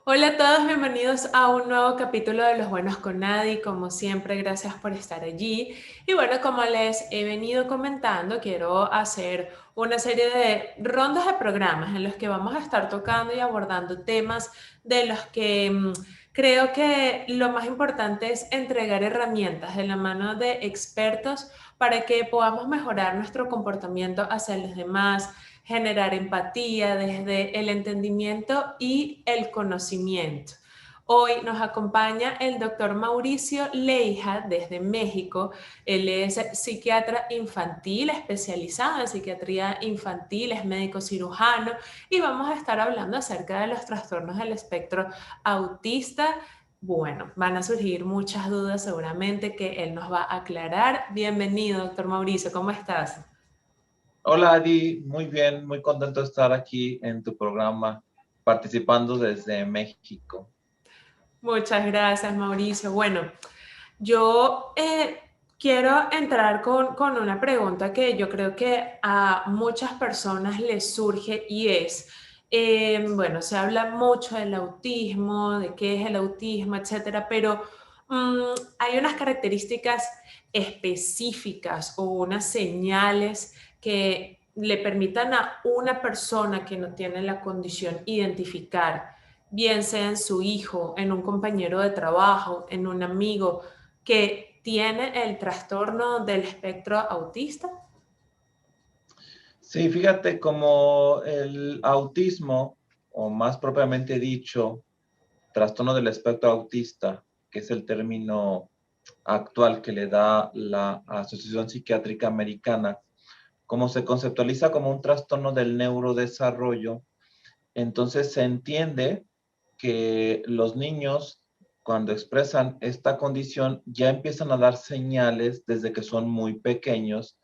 Hola a todos, bienvenidos a un nuevo capítulo de Los Buenos con Nadie. Como siempre, gracias por estar allí. Y bueno, como les he venido comentando, quiero hacer una serie de rondas de programas en los que vamos a estar tocando y abordando temas de los que creo que lo más importante es entregar herramientas de la mano de expertos para que podamos mejorar nuestro comportamiento hacia los demás, generar empatía desde el entendimiento y el conocimiento. Hoy nos acompaña el doctor Mauricio Leija desde México. Él es psiquiatra infantil, especializado en psiquiatría infantil, es médico cirujano y vamos a estar hablando acerca de los trastornos del espectro autista. Bueno, van a surgir muchas dudas seguramente que él nos va a aclarar. Bienvenido, doctor Mauricio, ¿cómo estás? Hola Adi, muy bien, muy contento de estar aquí en tu programa, participando desde México. Muchas gracias, Mauricio. Bueno, yo quiero entrar con una pregunta que yo creo que a muchas personas les surge y es, bueno, se habla mucho del autismo, de qué es el autismo, etcétera, pero hay unas características específicas o unas señales que le permitan a una persona que no tiene la condición identificar, bien sea en su hijo, en un compañero de trabajo, en un amigo que tiene el trastorno del espectro autista. Sí, fíjate, como el autismo, o más propiamente dicho, trastorno del espectro autista, que es el término actual que le da la Asociación Psiquiátrica Americana, como se conceptualiza como un trastorno del neurodesarrollo. Entonces se entiende que los niños, cuando expresan esta condición, ya empiezan a dar señales desde que son muy pequeños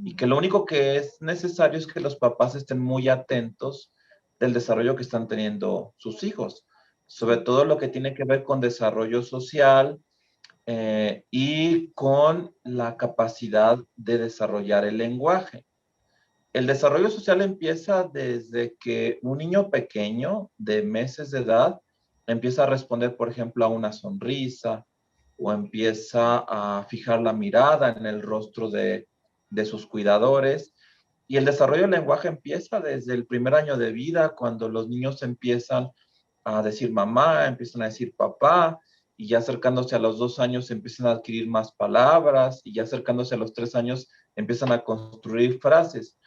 y que lo único que es necesario es que los papás estén muy atentos del desarrollo que están teniendo sus hijos, sobre todo lo que tiene que ver con desarrollo social y con la capacidad de desarrollar el lenguaje. El desarrollo social empieza desde que un niño pequeño de meses de edad empieza a responder, por ejemplo, a una sonrisa o empieza a fijar la mirada en el rostro de sus cuidadores. Y el desarrollo del lenguaje empieza desde el primer año de vida, cuando los niños empiezan a decir mamá, empiezan a decir papá, y ya acercándose a los 2 años empiezan a adquirir más palabras, y ya acercándose a los 3 años empiezan a construir frases.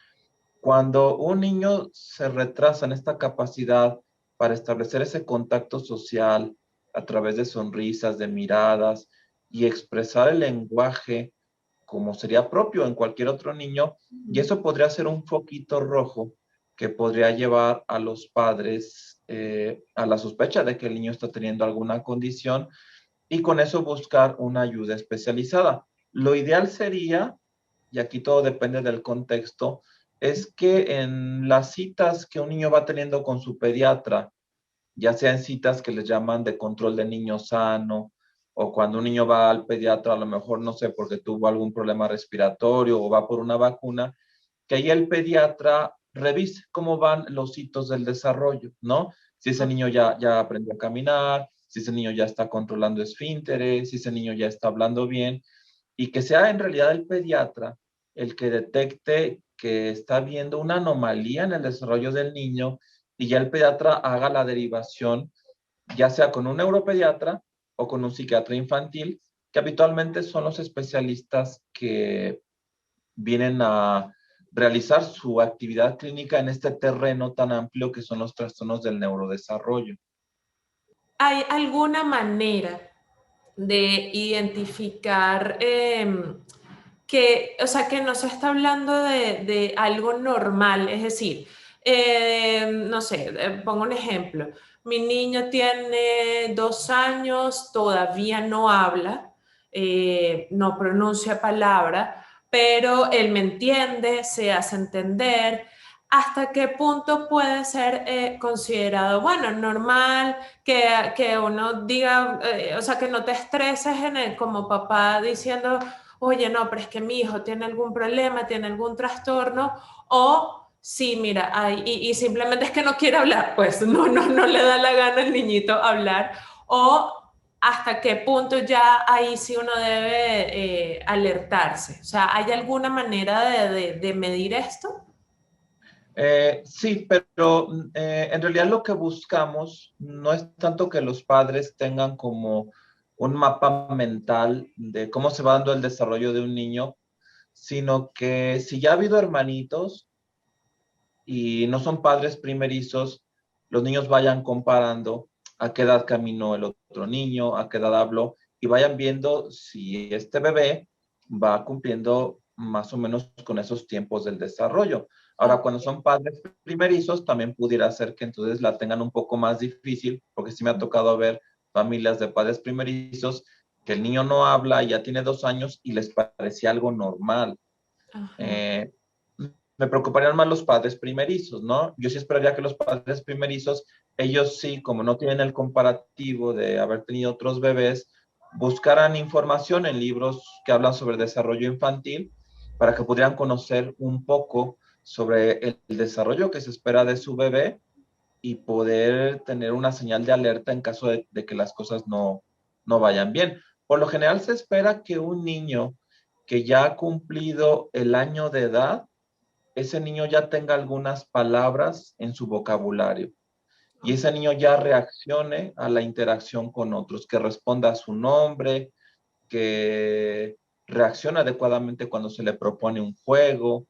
Cuando un niño se retrasa en esta capacidad para establecer ese contacto social a través de sonrisas, de miradas y expresar el lenguaje como sería propio en cualquier otro niño, y eso podría ser un foquito rojo que podría llevar a los padres a la sospecha de que el niño está teniendo alguna condición y con eso buscar una ayuda especializada. Lo ideal sería, y aquí todo depende del contexto, es que en las citas que un niño va teniendo con su pediatra, ya sean citas que les llaman de control de niño sano, o cuando un niño va al pediatra, a lo mejor no sé, porque tuvo algún problema respiratorio o va por una vacuna, que ahí el pediatra revise cómo van los hitos del desarrollo, ¿no? Si ese niño ya aprendió a caminar, si ese niño ya está controlando esfínteres, si ese niño ya está hablando bien, y que sea en realidad el pediatra el que detecte que está viendo una anomalía en el desarrollo del niño y ya el pediatra haga la derivación, ya sea con un neuropediatra o con un psiquiatra infantil, que habitualmente son los especialistas que vienen a realizar su actividad clínica en este terreno tan amplio que son los trastornos del neurodesarrollo. ¿Hay alguna manera de identificar que, o sea, que no se está hablando de algo normal? Es decir, no sé, pongo un ejemplo. Mi niño tiene 2 años, todavía no habla, no pronuncia palabra, pero él me entiende, se hace entender. ¿Hasta qué punto puede ser considerado, bueno, normal que uno diga, o sea, que no te estreses como papá diciendo, oye, no, pero es que mi hijo tiene algún problema, tiene algún trastorno, o Sí, mira, y simplemente es que no quiere hablar, pues no le da la gana al niñito hablar, o hasta qué punto ya ahí sí uno debe alertarse. O sea, ¿hay alguna manera de medir esto? Sí, pero en realidad lo que buscamos no es tanto que los padres tengan como un mapa mental de cómo se va dando el desarrollo de un niño, sino que si ya ha habido hermanitos y no son padres primerizos, los niños vayan comparando a qué edad caminó el otro niño, a qué edad habló, y vayan viendo si este bebé va cumpliendo más o menos con esos tiempos del desarrollo. Ahora, Ok. cuando son padres primerizos, también pudiera ser que entonces la tengan un poco más difícil, porque sí me ha tocado ver familias de padres primerizos que el niño no habla, ya tiene 2 años y les parecía algo normal. Ajá. Eh, Me preocuparían más los padres primerizos, ¿no? Yo sí esperaría que los padres primerizos, ellos sí, como no tienen el comparativo de haber tenido otros bebés, buscaran información en libros que hablan sobre desarrollo infantil para que pudieran conocer un poco sobre el desarrollo que se espera de su bebé y poder tener una señal de alerta en caso de que las cosas no vayan bien. Por lo general se espera que un niño que ya ha cumplido el año de edad, ese niño ya tenga algunas palabras en su vocabulario y ese niño ya reaccione a la interacción con otros, que responda a su nombre, que reaccione adecuadamente cuando se le propone un juego,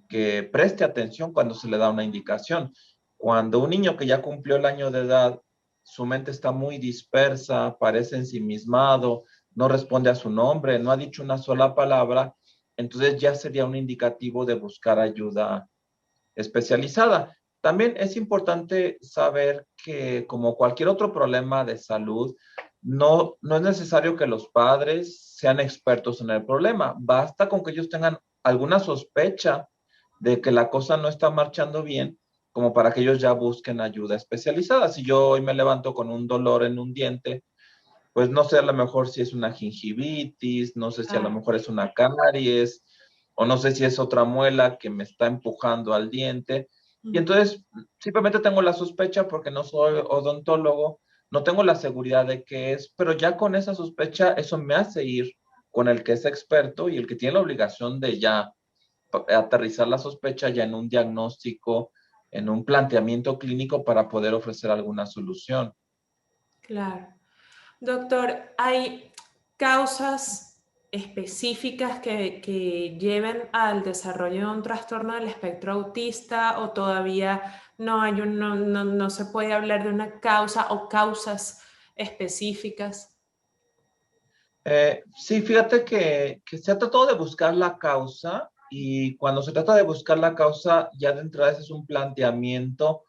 que preste atención cuando se le da una indicación. Cuando un niño que ya cumplió el año de edad, su mente está muy dispersa, parece ensimismado, no responde a su nombre, no ha dicho una sola palabra, entonces ya sería un indicativo de buscar ayuda especializada. También es importante saber que como cualquier otro problema de salud, no es necesario que los padres sean expertos en el problema. Basta con que ellos tengan alguna sospecha de que la cosa no está marchando bien, como para que ellos ya busquen ayuda especializada. Si yo hoy me levanto con un dolor en un diente, pues no sé a lo mejor si es una gingivitis, no sé si a lo Ah, mejor es una caries, o no sé si es otra muela que me está empujando al diente. Y ujú. entonces simplemente tengo la sospecha porque no soy odontólogo, no tengo la seguridad de qué es, pero ya con esa sospecha eso me hace ir con el que es experto y el que tiene la obligación de ya aterrizar la sospecha ya en un diagnóstico, en un planteamiento clínico para poder ofrecer alguna solución. Claro. Doctor, ¿hay causas específicas que lleven al desarrollo de un trastorno del espectro autista o todavía no se puede hablar de una causa o causas específicas? Sí, fíjate que se ha tratado de buscar la causa y cuando se trata de buscar la causa, ya de entrada ese es un planteamiento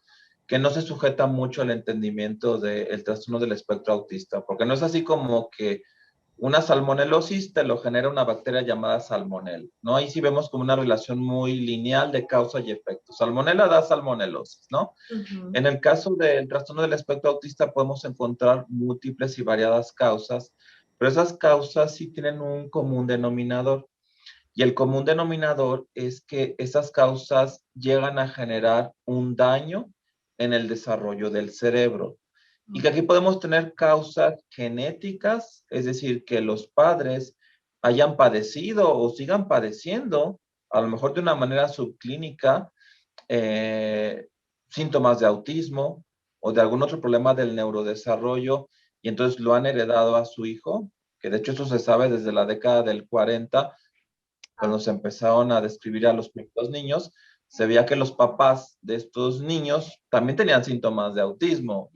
que no se sujeta mucho al entendimiento del trastorno del espectro autista, porque no es así como que una salmonelosis te lo genera una bacteria llamada salmonel, ¿no? Ahí sí vemos como una relación muy lineal de causa y efecto. Salmonela da salmonelosis, ¿no? Ujú. En el caso del trastorno del espectro autista podemos encontrar múltiples y variadas causas, pero esas causas sí tienen un común denominador. Y el común denominador es que esas causas llegan a generar un daño en el desarrollo del cerebro. Y que aquí podemos tener causas genéticas, es decir, que los padres hayan padecido o sigan padeciendo, a lo mejor de una manera subclínica, eh, síntomas de autismo o de algún otro problema del neurodesarrollo y entonces lo han heredado a su hijo, que de hecho eso se sabe desde la década del 40, cuando se empezaron a describir a los primeros niños, se veía que los papás de estos niños también tenían síntomas de autismo,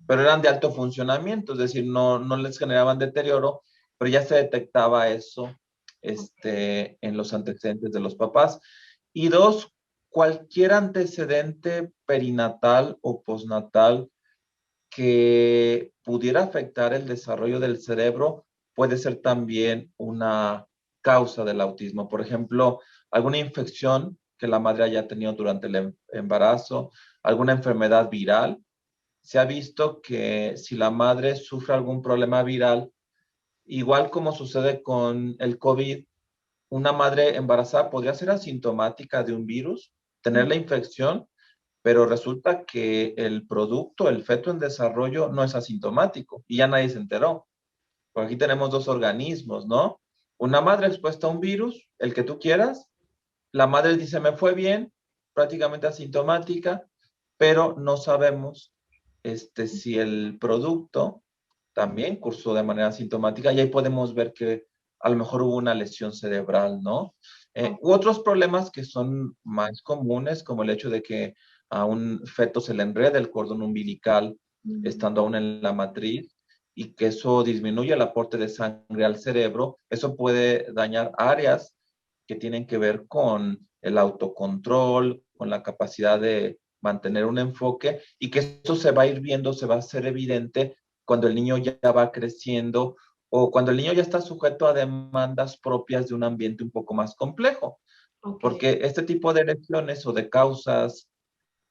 pero eran de alto funcionamiento, es decir, no les generaban deterioro, pero ya se detectaba eso en los antecedentes de los papás. Y dos, cualquier antecedente perinatal o postnatal que pudiera afectar el desarrollo del cerebro puede ser también una causa del autismo. Por ejemplo, alguna infección que la madre haya tenido durante el embarazo, alguna enfermedad viral. Se ha visto que si la madre sufre algún problema viral, igual como sucede con el COVID, una madre embarazada podría ser asintomática de un virus, tener la infección, pero resulta que el producto, el feto en desarrollo, no es asintomático y ya nadie se enteró. Porque aquí tenemos dos organismos, ¿no? Una madre expuesta a un virus, el que tú quieras, la madre dice, me fue bien, prácticamente asintomática, pero no sabemos si el producto también cursó de manera asintomática y ahí podemos ver que a lo mejor hubo una lesión cerebral, ¿no? U otros problemas que son más comunes, como el hecho de que a un feto se le enreda el cordón umbilical estando aún en la matriz y que eso disminuye el aporte de sangre al cerebro, eso puede dañar áreas que tienen que ver con el autocontrol, con la capacidad de mantener un enfoque y que esto se va a ir viendo, se va a hacer evidente cuando el niño ya va creciendo o cuando el niño ya está sujeto a demandas propias de un ambiente un poco más complejo. Ok, Porque este tipo de lesiones o de causas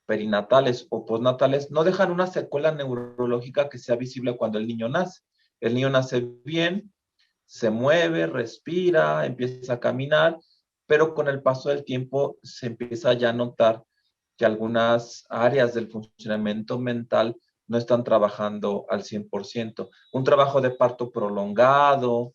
perinatales o postnatales no dejan una secuela neurológica que sea visible cuando el niño nace. El niño nace bien, se mueve, respira, empieza a caminar, pero con el paso del tiempo se empieza ya a notar que algunas áreas del funcionamiento mental no están trabajando al 100%. Un trabajo de parto prolongado,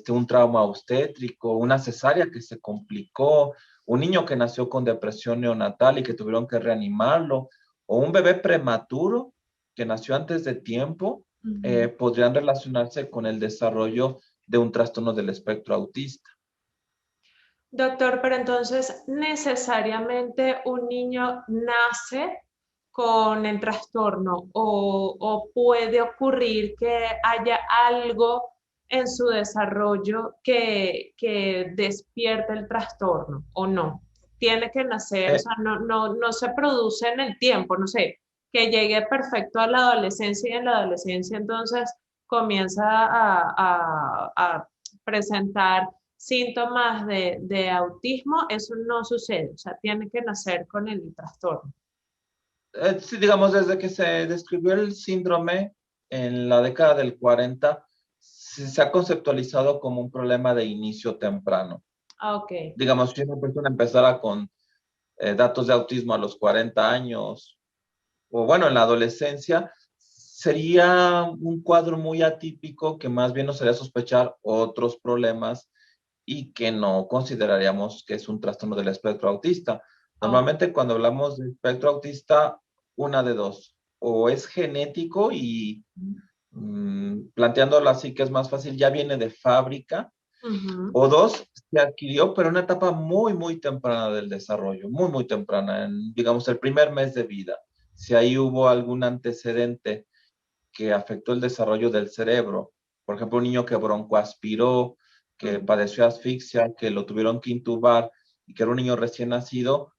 un trauma obstétrico, una cesárea que se complicó, un niño que nació con depresión neonatal y que tuvieron que reanimarlo, o un bebé prematuro que nació antes de tiempo, podrían relacionarse con el desarrollo de un trastorno del espectro autista. doctor, pero entonces necesariamente un niño nace con el trastorno o puede ocurrir que haya algo en su desarrollo que despierte el trastorno o no. Tiene que nacer, o Eh, sea, no se produce en el tiempo, no sé, que llegue perfecto a la adolescencia y en la adolescencia entonces comienza a presentar síntomas de autismo, eso no sucede, o sea, tiene que nacer con el trastorno. sí, digamos, desde que se describió el síndrome en la década del 40, se ha conceptualizado como un problema de inicio temprano. Ah, ok. Digamos, si una persona empezara con datos de autismo a los 40 años, o bueno, en la adolescencia, sería un cuadro muy atípico que más bien nos haría sospechar otros problemas y que no consideraríamos que es un trastorno del espectro autista. Oh, Normalmente cuando hablamos de espectro autista, una de dos, o es genético y planteándolo así que es más fácil, ya viene de fábrica, ujú. o dos, se adquirió, pero en una etapa muy, muy temprana del desarrollo, muy, muy temprana, en, digamos, el primer mes de vida. Si ahí hubo algún antecedente que afectó el desarrollo del cerebro, por ejemplo, un niño que broncoaspiró, que Ujú. padeció asfixia, que lo tuvieron que intubar y que era un niño recién nacido,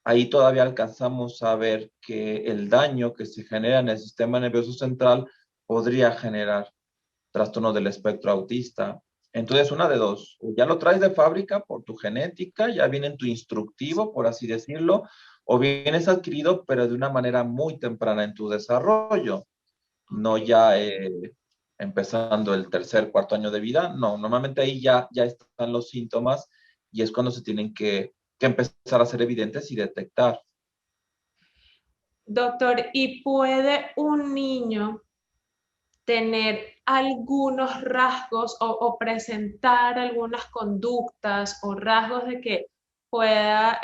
ahí todavía alcanzamos a ver que el daño que se genera en el sistema nervioso central podría generar trastorno del espectro autista. Entonces, una de dos, o ya lo traes de fábrica por tu genética, ya viene en tu instructivo, por así decirlo, o bien es adquirido, pero de una manera muy temprana en tu desarrollo, no Ok. ya empezando el tercer, cuarto año de vida, no, normalmente ahí ya están los síntomas y es cuando se tienen que empezar a ser evidentes y detectar. Doctor, ¿y puede un niño tener algunos rasgos o presentar algunas conductas o rasgos de que pueda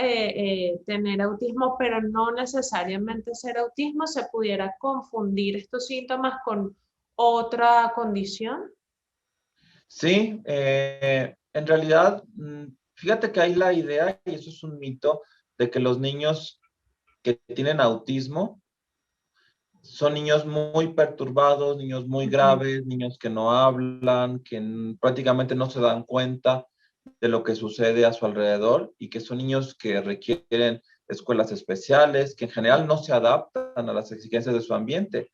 tener autismo, pero no necesariamente ser autismo? ¿Se pudiera confundir estos síntomas con otra condición? Sí, en realidad, fíjate que hay la idea, y eso es un mito, de que los niños que tienen autismo son niños muy perturbados, niños muy Ujú. graves, niños que no hablan, que prácticamente no se dan cuenta de lo que sucede a su alrededor y que son niños que requieren escuelas especiales, que en general no se adaptan a las exigencias de su ambiente.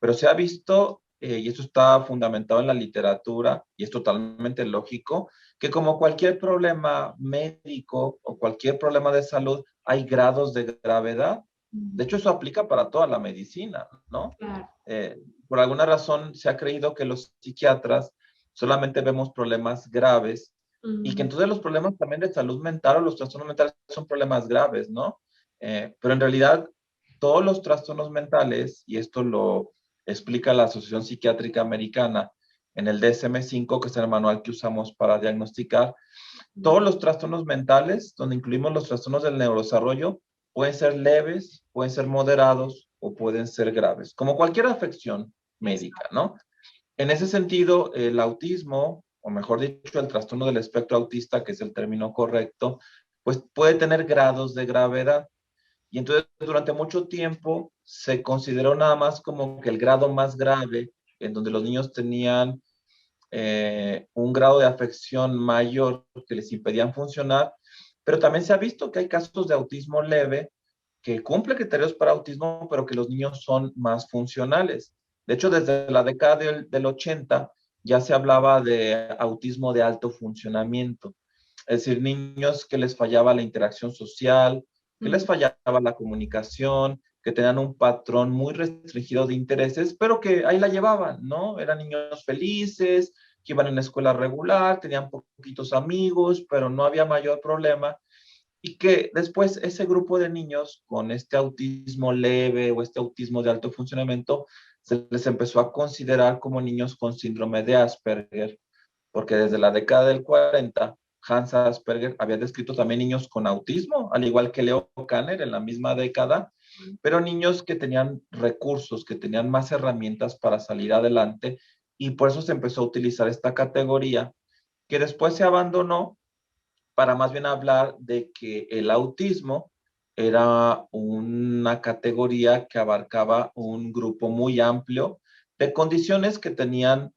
Pero se ha visto, y esto está fundamentado en la literatura y es totalmente lógico, que como cualquier problema médico o cualquier problema de salud, hay grados de gravedad. De hecho, eso aplica para toda la medicina, ¿no? Claro. Eh, por alguna razón se ha creído que los psiquiatras solamente vemos problemas graves y que Mm, entonces los problemas también de salud mental o los trastornos mentales son problemas graves, ¿no? Pero en realidad todos los trastornos mentales, y esto lo explica la Asociación Psiquiátrica Americana en el DSM-5, que es el manual que usamos para diagnosticar, todos los trastornos mentales, donde incluimos los trastornos del neurodesarrollo, pueden ser leves, pueden ser moderados o pueden ser graves, como cualquier afección médica, exacto. ¿no? En ese sentido, el autismo, o mejor dicho, el trastorno del espectro autista, que es el término correcto, pues puede tener grados de gravedad. Y entonces, durante mucho tiempo, se consideró nada más como que el grado más grave, en donde los niños tenían un grado de afección mayor que les impedían funcionar, pero también se ha visto que hay casos de autismo leve que cumple criterios para autismo, pero que los niños son más funcionales. De hecho, desde la década del 80 ya se hablaba de autismo de alto funcionamiento, es decir, niños que les fallaba la interacción social, que les Mm, fallaba la comunicación, que tenían un patrón muy restringido de intereses, pero que ahí la llevaban, ¿no? Eran niños felices, que iban en la escuela regular, tenían poquitos amigos, pero no había mayor problema. Y que después ese grupo de niños con este autismo leve o este autismo de alto funcionamiento se les empezó a considerar como niños con síndrome de Asperger, porque desde la década del 40, Hans Asperger había descrito también niños con autismo, al igual que Leo Kanner en la misma década, pero niños que tenían recursos, que tenían más herramientas para salir adelante, y por eso se empezó a utilizar esta categoría, que después se abandonó para más bien hablar de que el autismo era una categoría que abarcaba un grupo muy amplio de condiciones que tenían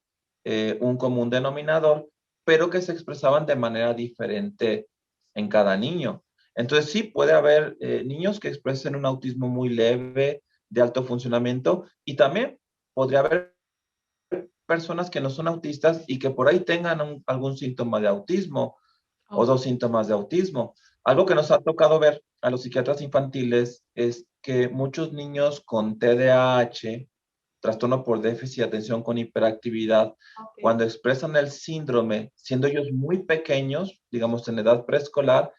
un común denominador, pero que se expresaban de manera diferente en cada niño. Entonces sí puede haber niños que expresen un autismo muy leve, de alto funcionamiento, y también podría haber personas que no son autistas y que por ahí tengan algún síntoma de autismo o ok, dos síntomas de autismo. Algo que nos ha tocado ver a los psiquiatras infantiles es que muchos niños con TDAH, trastorno por déficit de atención con hiperactividad, ok. cuando expresan el síndrome, siendo ellos muy pequeños, digamos en edad preescolar,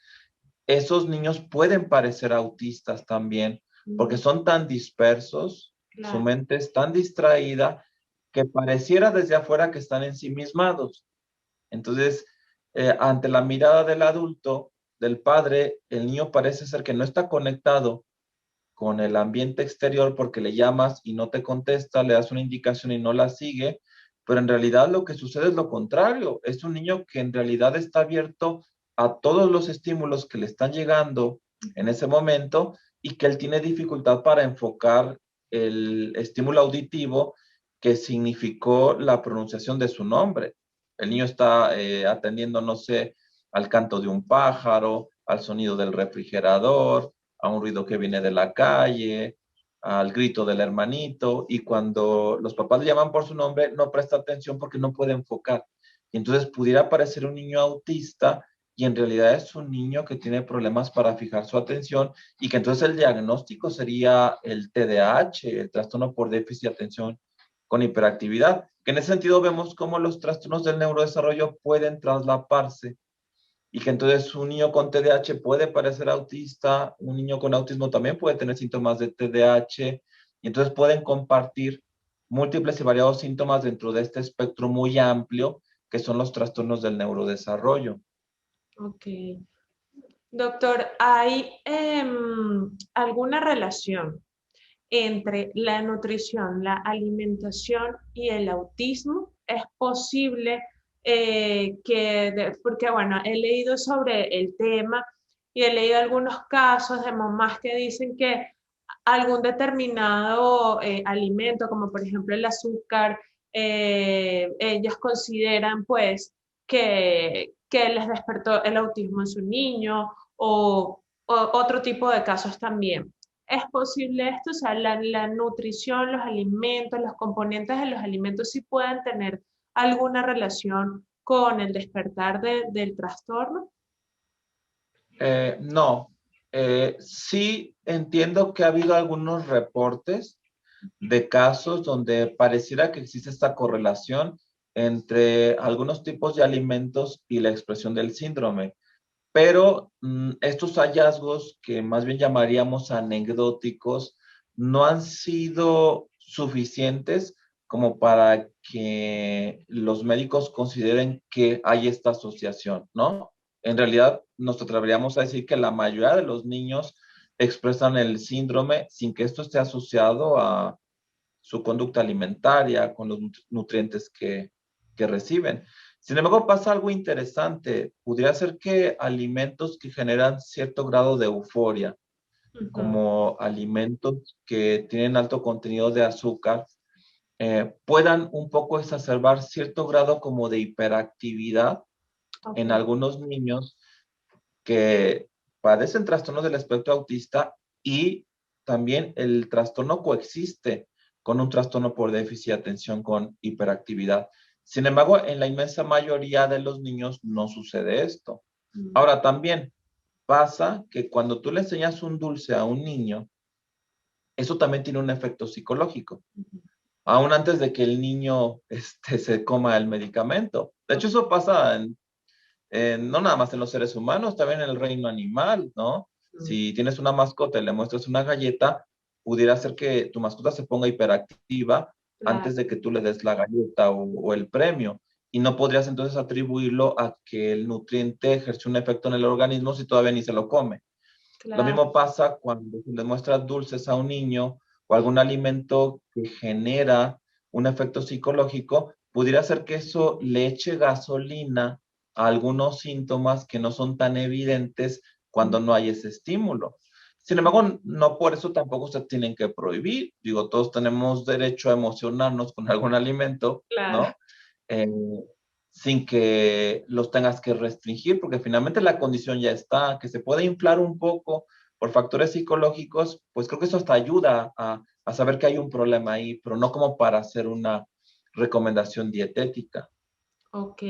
esos niños pueden parecer autistas también, porque Mm, son tan dispersos, su claro. mente es tan distraída, que pareciera desde afuera que están ensimismados. Entonces, ante la mirada del adulto, del padre, el niño parece ser que no está conectado con el ambiente exterior porque le llamas y no te contesta, le das una indicación y no la sigue, pero en realidad lo que sucede es lo contrario. Es un niño que en realidad está abierto a todos los estímulos que le están llegando en ese momento y que él tiene dificultad para enfocar el estímulo auditivo que significó la pronunciación de su nombre. El niño está atendiendo, no sé, al canto de un pájaro, al sonido del refrigerador, a un ruido que viene de la calle, al grito del hermanito, y cuando los papás le llaman por su nombre, no presta atención porque no puede enfocar. Y entonces pudiera parecer un niño autista y en realidad es un niño que tiene problemas para fijar su atención y que entonces el diagnóstico sería el TDAH, el trastorno por déficit de atención con hiperactividad, que en ese sentido vemos cómo los trastornos del neurodesarrollo pueden traslaparse y que entonces un niño con TDAH puede parecer autista, un niño con autismo también puede tener síntomas de TDAH, y entonces pueden compartir múltiples y variados síntomas dentro de este espectro muy amplio que son los trastornos del neurodesarrollo. Ok. Doctor, ¿hay alguna relación entre la nutrición, la alimentación y el autismo? ¿Es posible porque bueno, he leído sobre el tema y he leído algunos casos de mamás que dicen que algún determinado alimento, como por ejemplo el azúcar, ellas consideran pues que les despertó el autismo en su niño o otro tipo de casos también. ¿Es posible esto? O sea, la nutrición, los alimentos, los componentes de los alimentos sí pueden tener alguna relación con el despertar del trastorno. No, sí entiendo que ha habido algunos reportes de casos donde pareciera que existe esta correlación entre algunos tipos de alimentos y la expresión del síndrome. Pero estos hallazgos, que más bien llamaríamos anecdóticos, no han sido suficientes como para que los médicos consideren que hay esta asociación, ¿no? En realidad, nos atreveríamos a decir que la mayoría de los niños expresan el síndrome sin que esto esté asociado a su conducta alimentaria, con los nutrientes que reciben. Sin embargo, pasa algo interesante. Pudiera ser que alimentos que generan cierto grado de euforia, Ujú. como alimentos que tienen alto contenido de azúcar, puedan un poco exacerbar cierto grado como de hiperactividad Ok. en algunos niños que padecen trastornos del espectro autista, y también el trastorno coexiste con un trastorno por déficit de atención con hiperactividad. Sin embargo, en la inmensa mayoría de los niños no sucede esto. Mm. Ahora, también pasa que cuando tú le enseñas un dulce a un niño, eso también tiene un efecto psicológico, Ujú. aún antes de que el niño se coma el medicamento. De hecho, eso pasa no nada más en los seres humanos, también en el reino animal, ¿no? Mm. Si tienes una mascota y le muestras una galleta, pudiera ser que tu mascota se ponga hiperactiva Claro, antes de que tú le des la galleta o el premio. Y no podrías entonces atribuirlo a que el nutriente ejerce un efecto en el organismo si todavía ni se lo come. Lo claro. mismo pasa cuando le muestras dulces a un niño o algún alimento que genera un efecto psicológico, pudiera ser que eso le eche gasolina a algunos síntomas que no son tan evidentes Mm. cuando no hay ese estímulo. Sin embargo, no por eso tampoco se tienen que prohibir. Digo, todos tenemos derecho a emocionarnos con algún alimento, Claro. ¿no? Eh, sin que los tengas que restringir, porque finalmente la condición ya está, que se puede inflar un poco por factores psicológicos, pues creo que eso hasta ayuda a saber que hay un problema ahí, pero no como para hacer una recomendación dietética. Ok.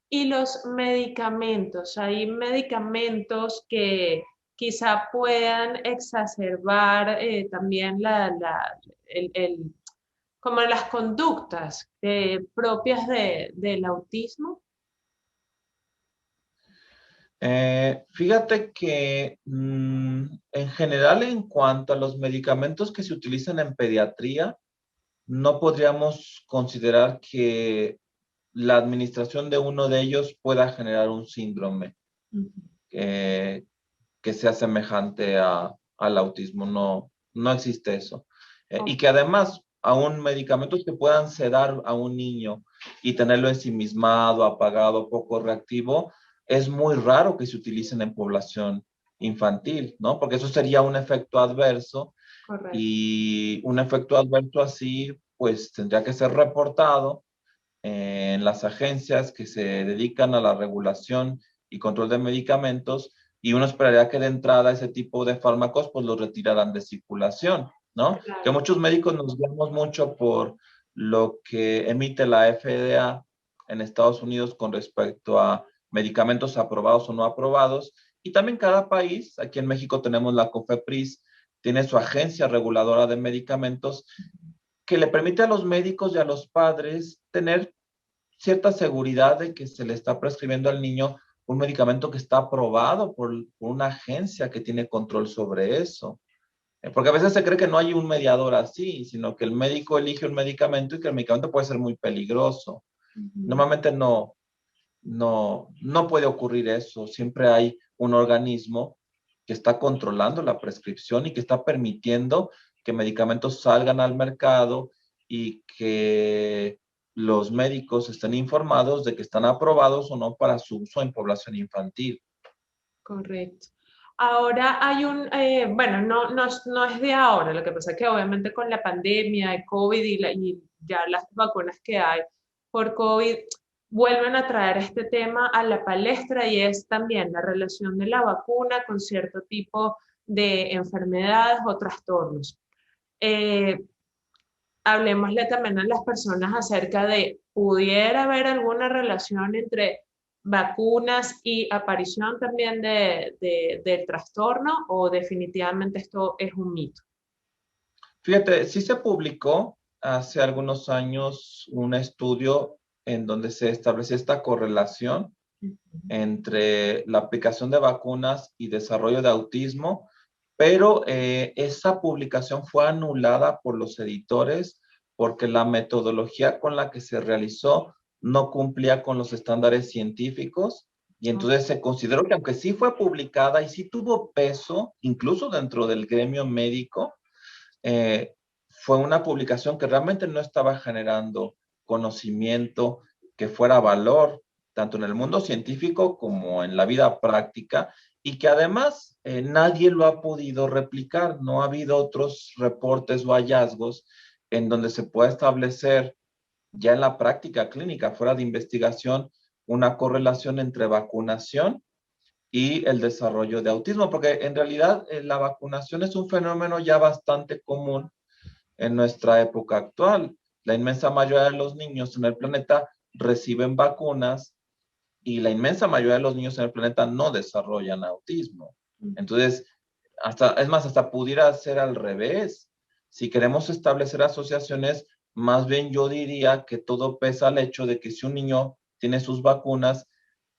Y los medicamentos, hay medicamentos que quizá puedan exacerbar también como las conductas propias del autismo. Fíjate que en general, en cuanto a los medicamentos que se utilizan en pediatría, no podríamos considerar que la administración de uno de ellos pueda generar un síndrome Ujú. eh, que sea semejante al autismo. No, no existe eso. Y Ok, que además, aún medicamentos que puedan sedar a un niño y tenerlo ensimismado, apagado, poco reactivo, es muy raro que se utilicen en población infantil, ¿no? Porque eso sería un efecto adverso, correcto. y un efecto adverso así, pues tendría que ser reportado en las agencias que se dedican a la regulación y control de medicamentos, y uno esperaría que de entrada ese tipo de fármacos pues los retiraran de circulación, ¿no? Que Claro. muchos médicos nos guiamos mucho por lo que emite la FDA en Estados Unidos con respecto a medicamentos aprobados o no aprobados, y también cada país. Aquí en México tenemos la COFEPRIS, tiene su agencia reguladora de medicamentos, que le permite a los médicos y a los padres tener cierta seguridad de que se le está prescribiendo al niño un medicamento que está aprobado por una agencia que tiene control sobre eso. Porque a veces se cree que no hay un mediador así, sino que el médico elige un medicamento y que el medicamento puede ser muy peligroso. Ujú. Normalmente no puede ocurrir eso. Siempre hay un organismo que está controlando la prescripción y que está permitiendo que medicamentos salgan al mercado, y que los médicos estén informados de que están aprobados o no para su uso en población infantil. Correcto. Ahora hay bueno, no es de ahora, lo que pasa es que obviamente con la pandemia de COVID y ya las vacunas que hay por COVID vuelven a traer este tema a la palestra, y es también la relación de la vacuna con cierto tipo de enfermedades o trastornos. Eh, Hablemosle también a las personas acerca de, ¿pudiera haber alguna relación entre vacunas y aparición también del trastorno, o definitivamente esto es un mito? Fíjate, sí se publicó hace algunos años un estudio en donde se establecía esta correlación Ujú. entre la aplicación de vacunas y desarrollo de autismo, pero esa publicación fue anulada por los editores porque la metodología con la que se realizó no cumplía con los estándares científicos y entonces se consideró que aunque sí fue publicada y sí tuvo peso, incluso dentro del gremio médico, eh, fue una publicación que realmente no estaba generando conocimiento que fuera valor, tanto en el mundo científico como en la vida práctica, y que además nadie lo ha podido replicar. No ha habido otros reportes o hallazgos en donde se pueda establecer ya en la práctica clínica, fuera de investigación, una correlación entre vacunación y el desarrollo de autismo, porque en realidad la vacunación es un fenómeno ya bastante común en nuestra época actual. La inmensa mayoría de los niños en el planeta reciben vacunas y la inmensa mayoría de los niños en el planeta no desarrollan autismo. Entonces, es más, hasta pudiera ser al revés. Si queremos establecer asociaciones, más bien yo diría que todo pesa al hecho de que si un niño tiene sus vacunas,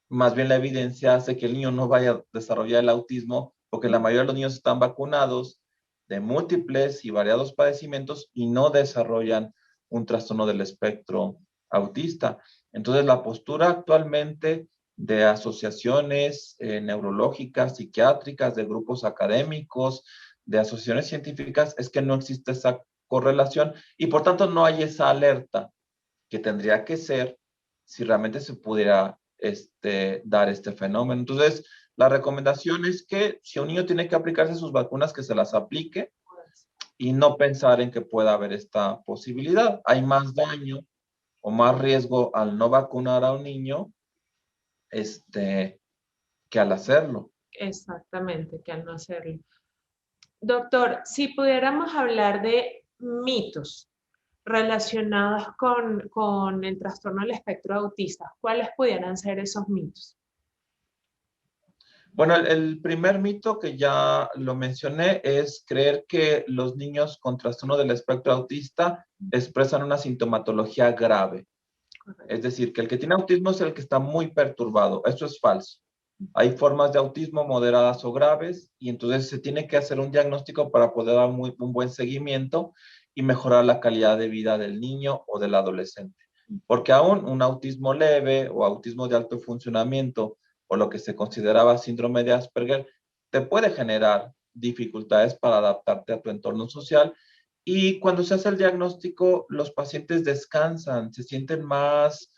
más bien la evidencia hace que el niño no vaya a desarrollar el autismo, porque la mayoría de los niños están vacunados de múltiples y variados padecimientos y no desarrollan un trastorno del espectro autista. Entonces, la postura actualmente de asociaciones neurológicas, psiquiátricas, de grupos académicos, de asociaciones científicas, es que no existe esa correlación y por tanto no hay esa alerta que tendría que ser si realmente se pudiera dar este fenómeno. Entonces, la recomendación es que si un niño tiene que aplicarse sus vacunas, que se las aplique y no pensar en que pueda haber esta posibilidad. Hay más daño o más riesgo al no vacunar a un niño que al hacerlo. Exactamente, que al no hacerlo. Doctor, si pudiéramos hablar de mitos relacionados con el trastorno del espectro autista, ¿cuáles pudieran ser esos mitos? Bueno, el primer mito que ya lo mencioné es creer que los niños con trastorno del espectro autista expresan una sintomatología grave. Es decir, que el que tiene autismo es el que está muy perturbado. Eso es falso. Hay formas de autismo moderadas o graves y entonces se tiene que hacer un diagnóstico para poder dar un buen seguimiento y mejorar la calidad de vida del niño o del adolescente. Porque aún un autismo leve o autismo de alto funcionamiento o lo que se consideraba síndrome de Asperger te puede generar dificultades para adaptarte a tu entorno social y cuando se hace el diagnóstico, los pacientes descansan, se sienten más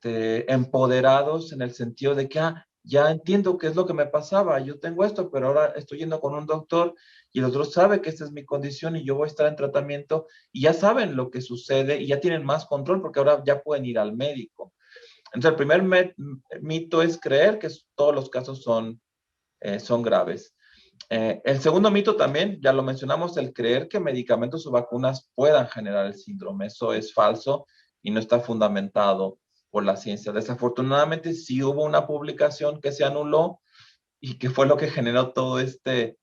empoderados en el sentido de que, ya entiendo qué es lo que me pasaba, yo tengo esto, pero ahora estoy yendo con un doctor y el doctor sabe que esta es mi condición y yo voy a estar en tratamiento y ya saben lo que sucede y ya tienen más control porque ahora ya pueden ir al médico. Entonces, el primer mito es creer que todos los casos son graves. El segundo mito también, ya lo mencionamos, el creer que medicamentos o vacunas puedan generar el síndrome. Eso es falso y no está fundamentado por la ciencia. Desafortunadamente, sí hubo una publicación que se anuló y que fue lo que generó todo este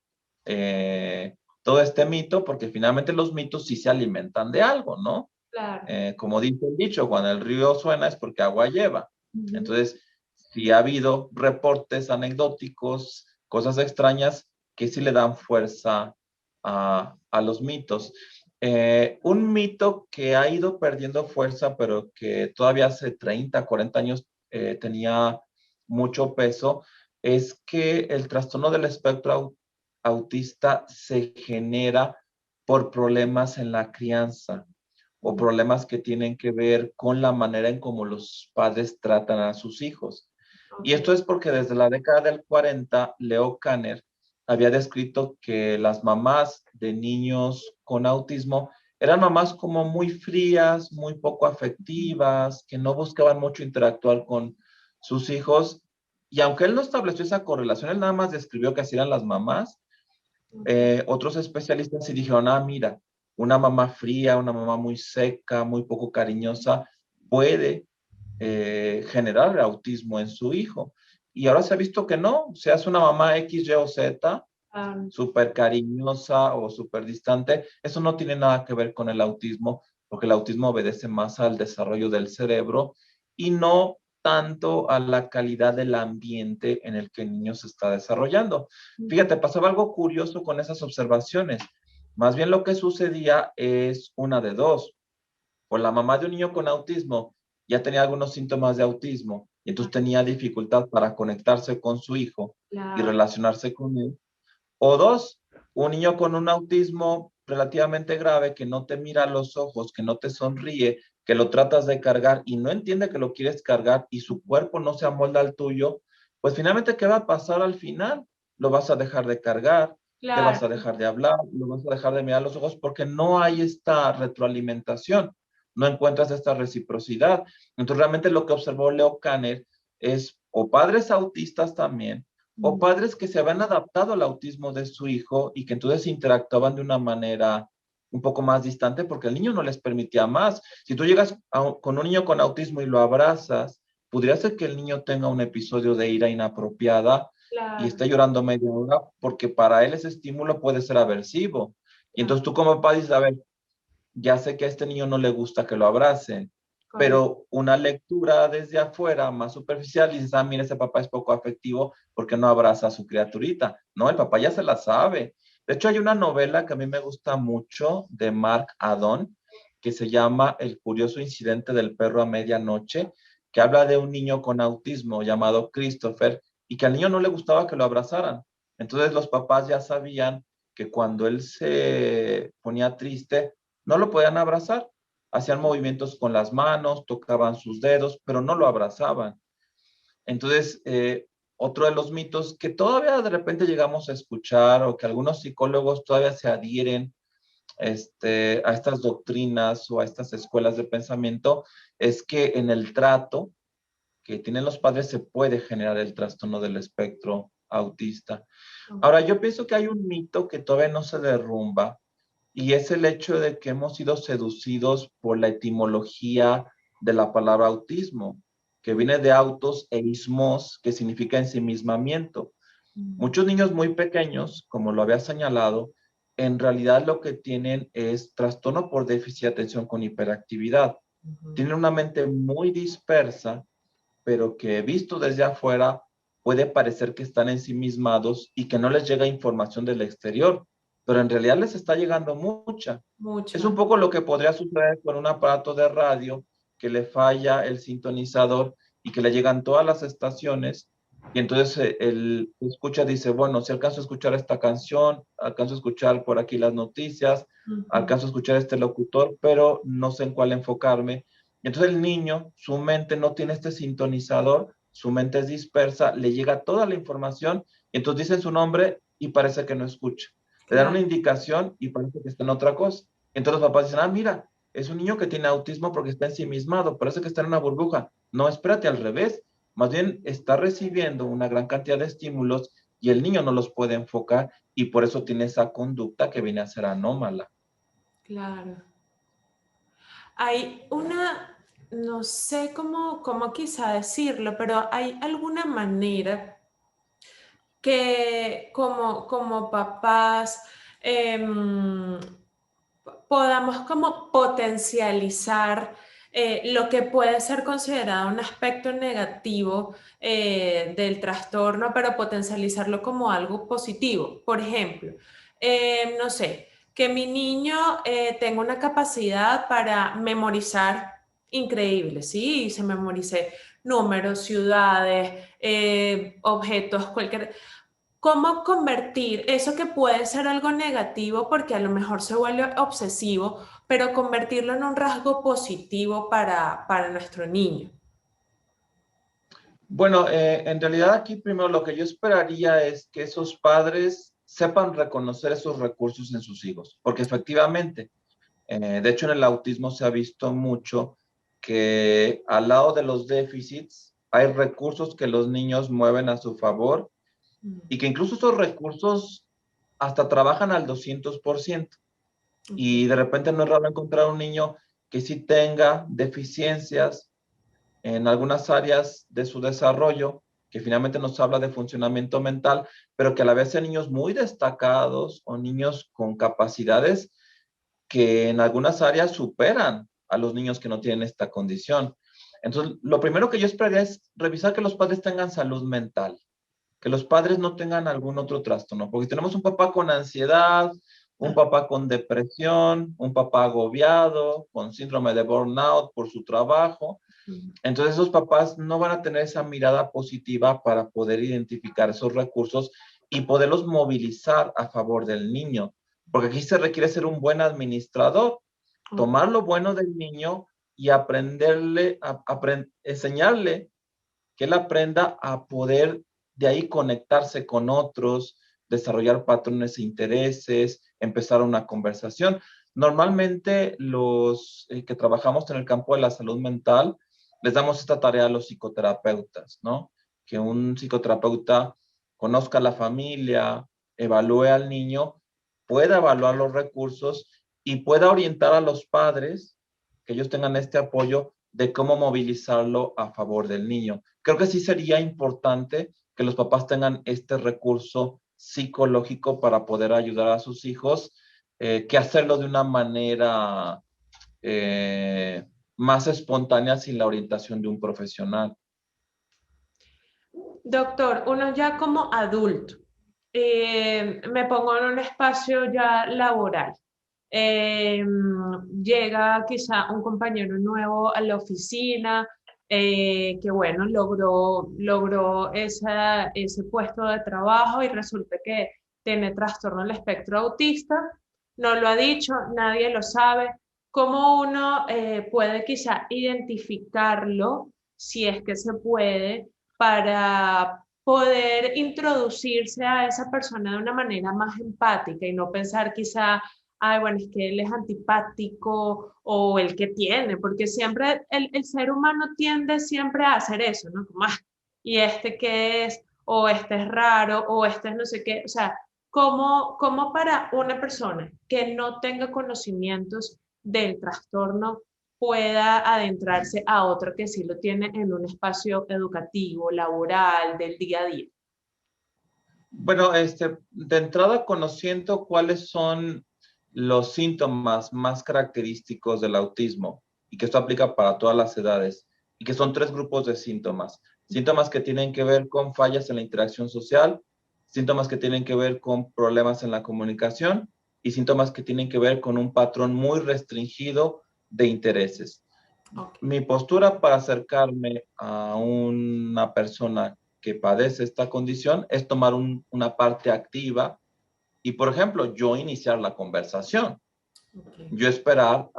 mito, porque finalmente los mitos sí se alimentan de algo, ¿no? Claro. Como dice el dicho, cuando el río suena es porque agua lleva. Entonces, sí ha habido reportes anecdóticos, cosas extrañas que sí le dan fuerza a los mitos. Un mito que ha ido perdiendo fuerza, pero que todavía hace 30, 40 años tenía mucho peso, es que el trastorno del espectro autista se genera por problemas en la crianza o problemas que tienen que ver con la manera en cómo los padres tratan a sus hijos. Y esto es porque desde la década del 40, Leo Kanner había descrito que las mamás de niños con autismo eran mamás como muy frías, muy poco afectivas, que no buscaban mucho interactuar con sus hijos. Y aunque él no estableció esa correlación, él nada más describió que así eran las mamás, otros especialistas sí dijeron, mira, una mamá fría, una mamá muy seca, muy poco cariñosa, puede generar autismo en su hijo. Y ahora se ha visto que no, se hace una mamá X, Y o Z, súper cariñosa o súper distante, eso no tiene nada que ver con el autismo, porque el autismo obedece más al desarrollo del cerebro y no tanto a la calidad del ambiente en el que el niño se está desarrollando. Fíjate, pasaba algo curioso con esas observaciones. Más bien lo que sucedía es una de dos. O la mamá de un niño con autismo ya tenía algunos síntomas de autismo y entonces tenía dificultad para conectarse con su hijo y Claro, relacionarse con él. O dos, un niño con un autismo relativamente grave que no te mira a los ojos, que no te sonríe, que lo tratas de cargar y no entiende que lo quieres cargar y su cuerpo no se amolda al tuyo, pues finalmente, ¿qué va a pasar al final? Lo vas a dejar de cargar, le vas a claro, dejar de hablar, lo vas a dejar de mirar a los ojos porque no hay esta retroalimentación, no encuentras esta reciprocidad. Entonces, realmente lo que observó Leo Kanner es o padres autistas también, o padres que se habían adaptado al autismo de su hijo y que entonces interactuaban de una manera un poco más distante porque el niño no les permitía más. Si tú llegas con un niño con autismo y lo abrazas, podría ser que el niño tenga un episodio de ira inapropiada y claro, esté llorando media hora porque para él ese estímulo puede ser aversivo. Y claro, entonces tú como papá dices, a ver, ya sé que a este niño no le gusta que lo abracen, correcto. pero una lectura desde afuera, más superficial, dices, ah, mira, ese papá es poco afectivo porque no abraza a su criaturita. No, el papá ya se la sabe. De hecho, hay una novela que a mí me gusta mucho de Mark Adon, que se llama El curioso incidente del perro a medianoche, que habla de un niño con autismo llamado Christopher y que al niño no le gustaba que lo abrazaran. Entonces los papás ya sabían que cuando él se ponía triste, no lo podían abrazar. Hacían movimientos con las manos, tocaban sus dedos, pero no lo abrazaban. Entonces, otro de los mitos que todavía de repente llegamos a escuchar o que algunos psicólogos todavía se adhieren a estas doctrinas o a estas escuelas de pensamiento es que en el trato que tienen los padres se puede generar el trastorno del espectro autista. Ahora, yo pienso que hay un mito que todavía no se derrumba y es el hecho de que hemos sido seducidos por la etimología de la palabra autismo, que viene de autos e ismos, que significa ensimismamiento. Muchos niños muy pequeños, como lo había señalado, en realidad lo que tienen es trastorno por déficit de atención con hiperactividad. Tienen una mente muy dispersa, pero que visto desde afuera puede parecer que están ensimismados y que no les llega información del exterior, pero en realidad les está llegando mucha. Es un Mucha. poco lo que podría suceder con un aparato de radio que le falla el sintonizador y que le llegan todas las estaciones y entonces el escucha dice, bueno, si alcanzo a escuchar esta canción, alcanzo a escuchar por aquí las noticias, Ujú. alcanzo a escuchar este locutor, pero no sé en cuál enfocarme. Y entonces el niño, su mente no tiene este sintonizador, su mente es dispersa, le llega toda la información y entonces dicen su nombre y parece que no escucha. Le dan una Claro, indicación y parece que está en otra cosa. Entonces los papás dicen, ah, mira, es un niño que tiene autismo porque está ensimismado, parece que está en una burbuja. No, espérate, al revés. Más bien está recibiendo una gran cantidad de estímulos y el niño no los puede enfocar y por eso tiene esa conducta que viene a ser anómala. claro. Hay una, no sé cómo quizá decirlo, pero hay alguna manera que como papás em, podamos como potencializar lo que puede ser considerado un aspecto negativo del trastorno, pero potencializarlo como algo positivo. Por ejemplo, no sé, que mi niño tenga una capacidad para memorizar increíble, ¿sí? Y se memorice números, ciudades, objetos, cualquier... ¿Cómo convertir eso que puede ser algo negativo porque a lo mejor se vuelve obsesivo, pero convertirlo en un rasgo positivo para nuestro niño? Bueno, en realidad aquí primero lo que yo esperaría es que esos padres sepan reconocer esos recursos en sus hijos, porque efectivamente, de hecho en el autismo se ha visto mucho que al lado de los déficits hay recursos que los niños mueven a su favor y que incluso esos recursos hasta trabajan al 200%. Ok, Y de repente no es raro encontrar un niño que sí tenga deficiencias en algunas áreas de su desarrollo, que finalmente nos habla de funcionamiento mental, pero que a la vez sean niños muy destacados o niños con capacidades que en algunas áreas superan a los niños que no tienen esta condición. Entonces, lo primero que yo esperaría es revisar que los padres tengan salud mental, que los padres no tengan algún otro trastorno, porque tenemos un papá con ansiedad, un papá con depresión, un papá agobiado, con síndrome de burnout por su trabajo. Entonces esos papás no van a tener esa mirada positiva para poder identificar esos recursos y poderlos movilizar a favor del niño, porque aquí se requiere ser un buen administrador, tomar lo bueno del niño y aprenderle, enseñarle que él aprenda a poder de ahí conectarse con otros, desarrollar patrones e intereses, empezar una conversación. Normalmente los que trabajamos en el campo de la salud mental, les damos esta tarea a los psicoterapeutas, ¿no? Que un psicoterapeuta conozca a la familia, evalúe al niño, pueda evaluar los recursos y pueda orientar a los padres, que ellos tengan este apoyo de cómo movilizarlo a favor del niño. Creo que sí sería importante que los papás tengan este recurso psicológico para poder ayudar a sus hijos, que hacerlo de una manera más espontánea sin la orientación de un profesional. Doctor, uno ya como adulto, me pongo en un espacio ya laboral. Eh, Llega quizá un compañero nuevo a la oficina, que bueno, logró ese puesto de trabajo y resulta que tiene trastorno del espectro autista. No lo ha dicho, nadie lo sabe. ¿Cómo uno puede quizá identificarlo, si es que se puede, para poder introducirse a esa persona de una manera más empática y no pensar quizá, ay, bueno, es que él es antipático o el que tiene, porque siempre el ser humano tiende siempre a hacer eso, ¿no? Como, ah, ¿y este qué es? O este es raro, o este es no sé qué. O sea, ¿cómo para una persona que no tenga conocimientos del trastorno pueda adentrarse a otro que sí lo tiene en un espacio educativo, laboral, del día a día? Bueno, de entrada conociendo cuáles son los síntomas más característicos del autismo y que esto aplica para todas las edades y que son tres grupos de síntomas. Síntomas que tienen que ver con fallas en la interacción social, síntomas que tienen que ver con problemas en la comunicación y síntomas que tienen que ver con un patrón muy restringido de intereses. Okay. Mi postura para acercarme a una persona que padece esta condición es tomar una parte activa y, por ejemplo, yo iniciar la conversación. Okay. Yo esperar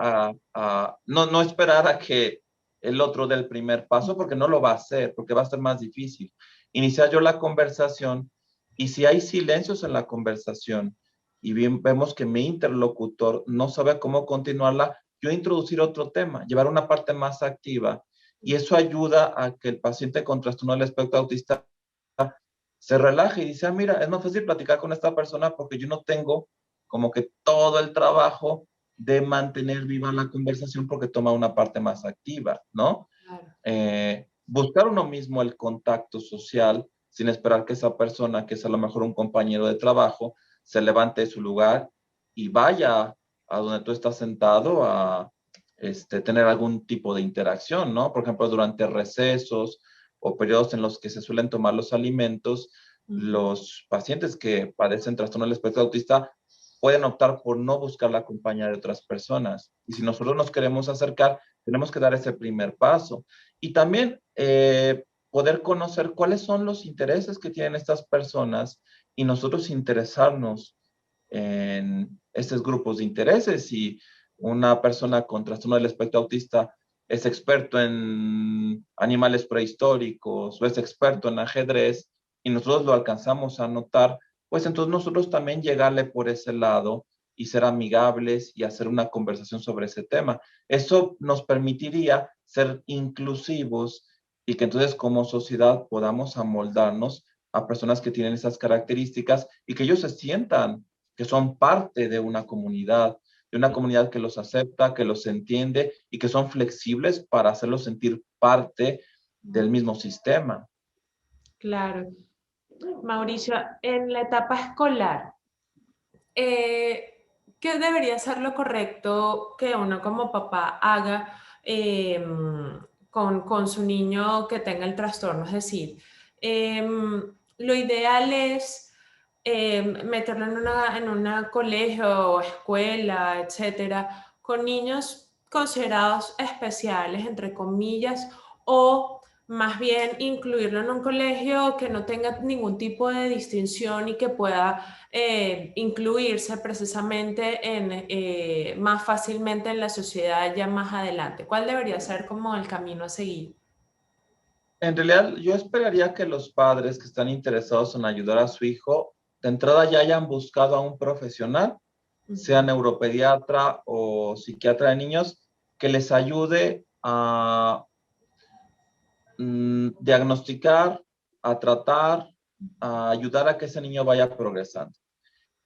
no esperar a que el otro dé el primer paso porque no lo va a hacer, porque va a ser más difícil. Iniciar yo la conversación y si hay silencios en la conversación y bien vemos que mi interlocutor no sabe cómo continuarla, yo introducir otro tema, llevar una parte más activa y eso ayuda a que el paciente con trastorno del espectro autista se relaje y dice, ah, mira, es más fácil platicar con esta persona porque yo no tengo como que todo el trabajo de mantener viva la conversación porque toma una parte más activa, ¿no? Claro. Buscar uno mismo el contacto social sin esperar que esa persona, que es a lo mejor un compañero de trabajo, se levante de su lugar y vaya a donde tú estás sentado a tener algún tipo de interacción, ¿no? Por ejemplo, durante recesos o periodos en los que se suelen tomar los alimentos, los pacientes que padecen trastorno del espectro autista pueden optar por no buscar la compañía de otras personas. Y si nosotros nos queremos acercar, tenemos que dar ese primer paso. Y también poder conocer cuáles son los intereses que tienen estas personas y nosotros interesarnos en estos grupos de intereses. Si una persona con trastorno del espectro autista es experto en animales prehistóricos o es experto en ajedrez y nosotros lo alcanzamos a notar, pues entonces nosotros también llegarle por ese lado y ser amigables y hacer una conversación sobre ese tema. Eso nos permitiría ser inclusivos y que entonces como sociedad podamos amoldarnos a personas que tienen esas características y que ellos se sientan que son parte de una comunidad que los acepta, que los entiende y que son flexibles para hacerlos sentir parte del mismo sistema. Claro. Mauricio, en la etapa escolar, eh, ¿qué debería ser lo correcto que uno como papá haga con su niño que tenga el trastorno? Es decir, lo ideal es meterlo en una colegio o escuela, etcétera, con niños considerados especiales, entre comillas, o más bien incluirlo en un colegio que no tenga ningún tipo de distinción y que pueda incluirse precisamente más fácilmente en la sociedad ya más adelante. ¿Cuál debería ser como el camino a seguir? En realidad, yo esperaría que los padres que están interesados en ayudar a su hijo, de entrada ya hayan buscado a un profesional, sea Ujú. neuropediatra o psiquiatra de niños, que les ayude a diagnosticar, a tratar, a ayudar a que ese niño vaya progresando.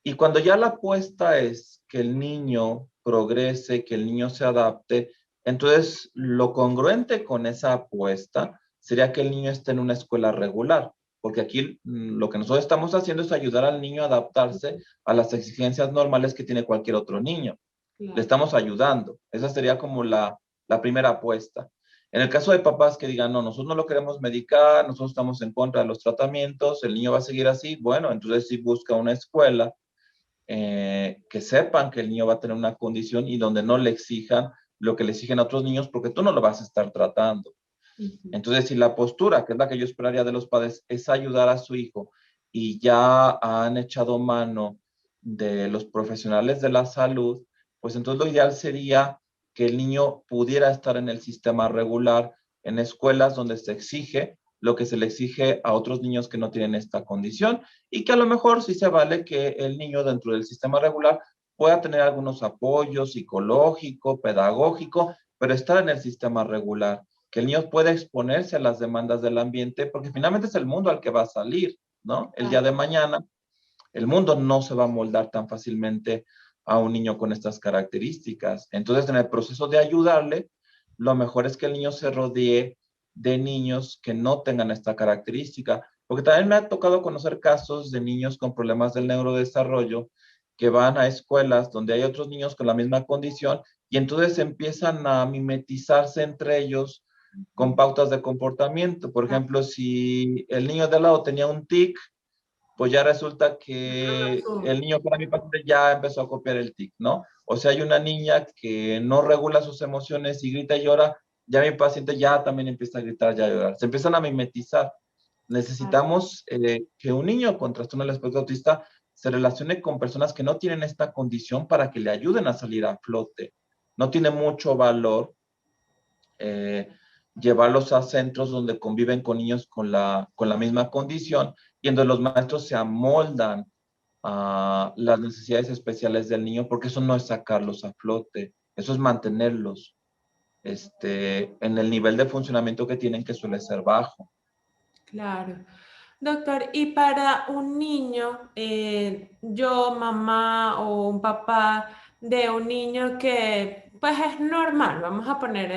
Y cuando ya la apuesta es que el niño progrese, que el niño se adapte, entonces lo congruente con esa apuesta sería que el niño esté en una escuela regular, porque aquí lo que nosotros estamos haciendo es ayudar al niño a adaptarse a las exigencias normales que tiene cualquier otro niño. Le Claro. estamos ayudando. Esa sería como la primera apuesta. En el caso de papás que digan, no, nosotros no lo queremos medicar, nosotros estamos en contra de los tratamientos, el niño va a seguir así, bueno, entonces sí busca una escuela que sepan que el niño va a tener una condición y donde no le exijan lo que le exigen a otros niños porque tú no lo vas a estar tratando. Ujú. Entonces, si la postura, que es la que yo esperaría de los padres, es ayudar a su hijo y ya han echado mano de los profesionales de la salud, pues entonces lo ideal sería que el niño pudiera estar en el sistema regular, en escuelas donde se exige lo que se le exige a otros niños que no tienen esta condición y que a lo mejor sí se vale que el niño dentro del sistema regular pueda tener algunos apoyos psicológico, pedagógico, pero estar en el sistema regular, que el niño pueda exponerse a las demandas del ambiente, porque finalmente es el mundo al que va a salir, ¿no? El día de mañana, el mundo no se va a moldar tan fácilmente a un niño con estas características. Entonces, en el proceso de ayudarle, lo mejor es que el niño se rodee de niños que no tengan esta característica, porque también me ha tocado conocer casos de niños con problemas del neurodesarrollo que van a escuelas donde hay otros niños con la misma condición y entonces empiezan a mimetizarse entre ellos con pautas de comportamiento. Por ejemplo, si el niño de al lado tenía un tic, pues ya resulta que el niño para mi paciente ya empezó a copiar el tic, ¿no? O sea, hay una niña que no regula sus emociones y grita y llora, ya mi paciente ya también empieza a gritar, ya a llorar. Se empiezan a mimetizar. Necesitamos que un niño con trastorno del espectro autista se relacione con personas que no tienen esta condición para que le ayuden a salir a flote. No tiene mucho valor eh, llevarlos a centros donde conviven con niños con la misma condición y en donde los maestros se amoldan a las necesidades especiales del niño, porque eso no es sacarlos a flote, eso es mantenerlos en el nivel de funcionamiento que tienen, que suele ser bajo. Claro. Doctor, y para un niño, yo, mamá o un papá de un niño que pues es normal, vamos a poner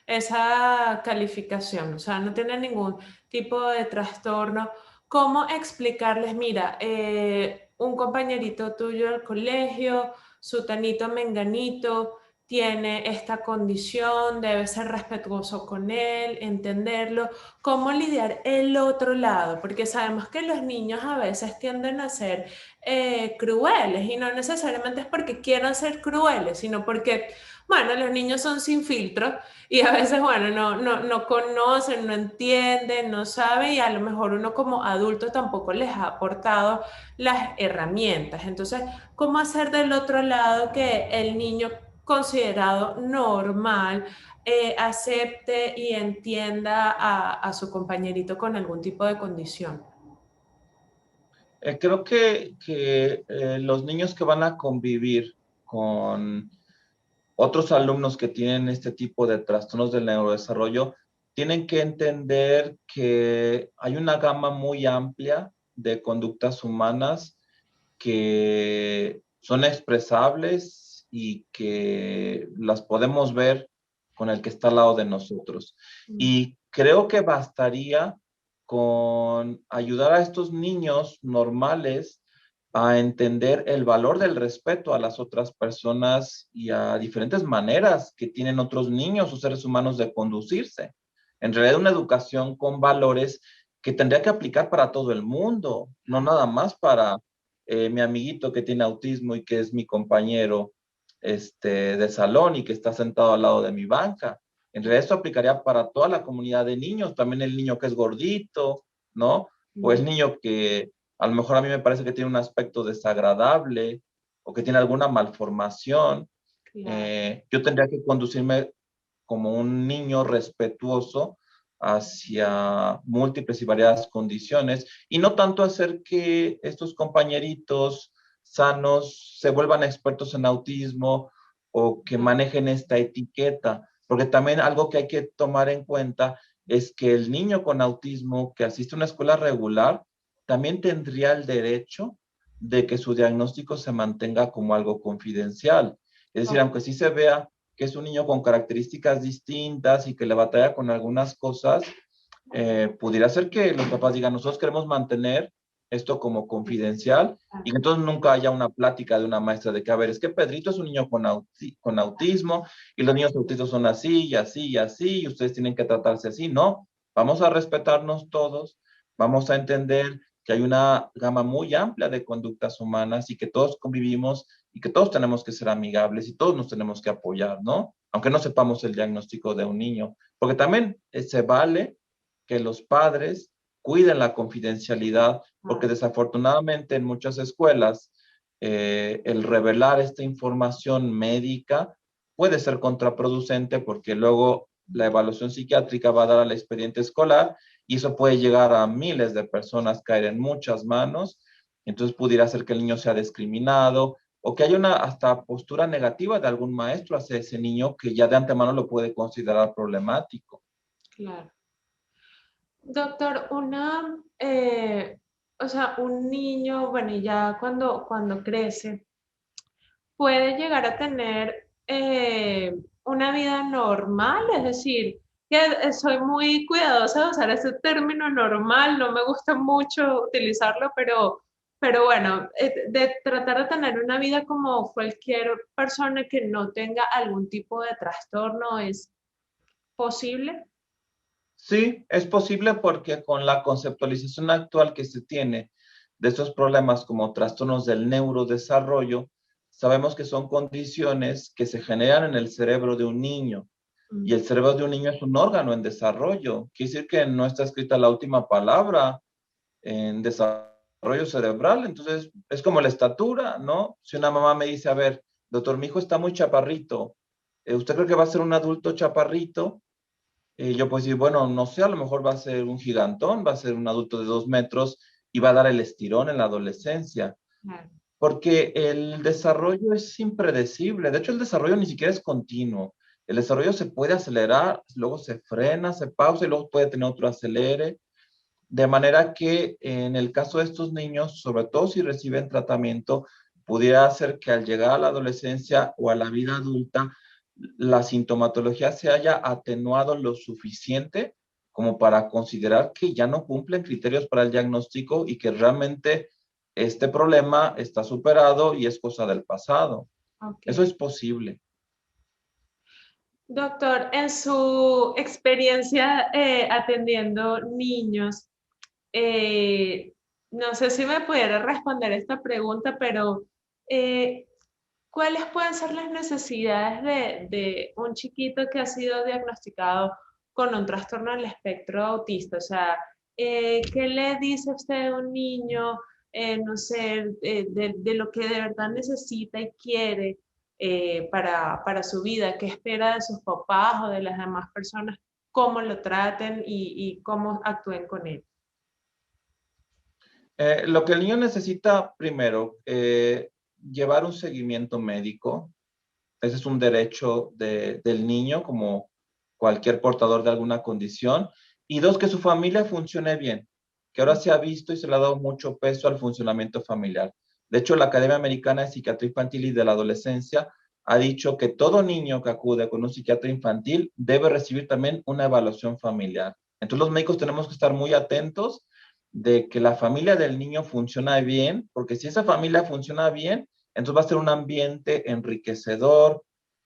esa calificación, o sea, no tiene ningún tipo de trastorno, ¿cómo explicarles? Mira, un compañerito tuyo del colegio, sutanito, menganito, tiene esta condición, debe ser respetuoso con él, entenderlo. ¿Cómo lidiar el otro lado? Porque sabemos que los niños a veces tienden a ser crueles y no necesariamente es porque quieran ser crueles, sino porque, bueno, los niños son sin filtro y a veces, bueno, no conocen, no entienden, no saben y a lo mejor uno como adulto tampoco les ha aportado las herramientas. Entonces, ¿cómo hacer del otro lado que el niño considerado normal acepte y entienda a su compañerito con algún tipo de condición? Creo que los niños que van a convivir con otros alumnos que tienen este tipo de trastornos del neurodesarrollo tienen que entender que hay una gama muy amplia de conductas humanas que son expresables y que las podemos ver con el que está al lado de nosotros. Mm. Y creo que bastaría con ayudar a estos niños normales a entender el valor del respeto a las otras personas y a diferentes maneras que tienen otros niños o seres humanos de conducirse. En realidad, una educación con valores que tendría que aplicar para todo el mundo, no nada más para mi amiguito que tiene autismo y que es mi compañero de salón y que está sentado al lado de mi banca. En realidad, esto aplicaría para toda la comunidad de niños, también el niño que es gordito, ¿no? O el niño que a lo mejor a mí me parece que tiene un aspecto desagradable o que tiene alguna malformación. Claro. Yo tendría que conducirme como un niño respetuoso hacia múltiples y variadas condiciones y no tanto hacer que estos compañeritos sanos se vuelvan expertos en autismo o que manejen esta etiqueta, porque también algo que hay que tomar en cuenta es que el niño con autismo que asiste a una escuela regular también tendría el derecho de que su diagnóstico se mantenga como algo confidencial. Es decir, aunque sí se vea que es un niño con características distintas y que le batalla con algunas cosas, pudiera ser que los papás digan, nosotros queremos mantener esto como confidencial y que entonces nunca haya una plática de una maestra de que, a ver, es que Pedrito es un niño con autismo y los niños autistas son así y así y así y ustedes tienen que tratarse así. No, vamos a respetarnos todos, vamos a entender que hay una gama muy amplia de conductas humanas y que todos convivimos y que todos tenemos que ser amigables y todos nos tenemos que apoyar, ¿no? Aunque no sepamos el diagnóstico de un niño, porque también se vale que los padres cuiden la confidencialidad, porque desafortunadamente en muchas escuelas el revelar esta información médica puede ser contraproducente porque luego la evaluación psiquiátrica va a dar al expediente escolar y eso puede llegar a miles de personas, caer en muchas manos, entonces pudiera ser que el niño sea discriminado o que haya una hasta postura negativa de algún maestro hacia ese niño que ya de antemano lo puede considerar problemático. Claro. Doctor, o sea, un niño, bueno, y ya cuando crece, puede llegar a tener una vida normal, es decir, que soy muy cuidadosa de usar ese término normal, no me gusta mucho utilizarlo, pero bueno, de tratar de tener una vida como cualquier persona que no tenga algún tipo de trastorno, ¿es posible? Sí, es posible porque con la conceptualización actual que se tiene de estos problemas como trastornos del neurodesarrollo, sabemos que son condiciones que se generan en el cerebro de un niño y el cerebro de un niño es un órgano en desarrollo. Quiere decir que no está escrita la última palabra en desarrollo cerebral, entonces es como la estatura, ¿no? Si una mamá me dice, a ver, doctor, mi hijo está muy chaparrito, ¿usted cree que va a ser un adulto chaparrito? Yo pues decir, bueno, no sé, a lo mejor va a ser un gigantón, va a ser un adulto de 2 metros y va a dar el estirón en la adolescencia, Claro. porque el desarrollo es impredecible. De hecho, el desarrollo ni siquiera es continuo. El desarrollo se puede acelerar, luego se frena, se pausa y luego puede tener otro acelere. De manera que en el caso de estos niños, sobre todo si reciben tratamiento, pudiera hacer que al llegar a la adolescencia o a la vida adulta, la sintomatología se haya atenuado lo suficiente como para considerar que ya no cumplen criterios para el diagnóstico y que realmente este problema está superado y es cosa del pasado. Ok. Eso es posible. Doctor, en su experiencia atendiendo niños, eh, no sé si me pudiera responder esta pregunta, pero eh, ¿cuáles pueden ser las necesidades de un chiquito que ha sido diagnosticado con un trastorno del espectro autista? O sea, ¿qué le dice usted a un niño, no sé, de lo que de verdad necesita y quiere para su vida? ¿Qué espera de sus papás o de las demás personas? ¿Cómo lo traten y cómo actúen con él? Lo que el niño necesita primero, llevar un seguimiento médico. Ese es un derecho del niño, como cualquier portador de alguna condición. Y dos, que su familia funcione bien, que ahora se ha visto y se le ha dado mucho peso al funcionamiento familiar. De hecho, la Academia Americana de Psiquiatría Infantil y de la Adolescencia ha dicho que todo niño que acude con un psiquiatra infantil debe recibir también una evaluación familiar. Entonces, los médicos tenemos que estar muy atentos de que la familia del niño funciona bien, porque si esa familia funciona bien, entonces va a ser un ambiente enriquecedor,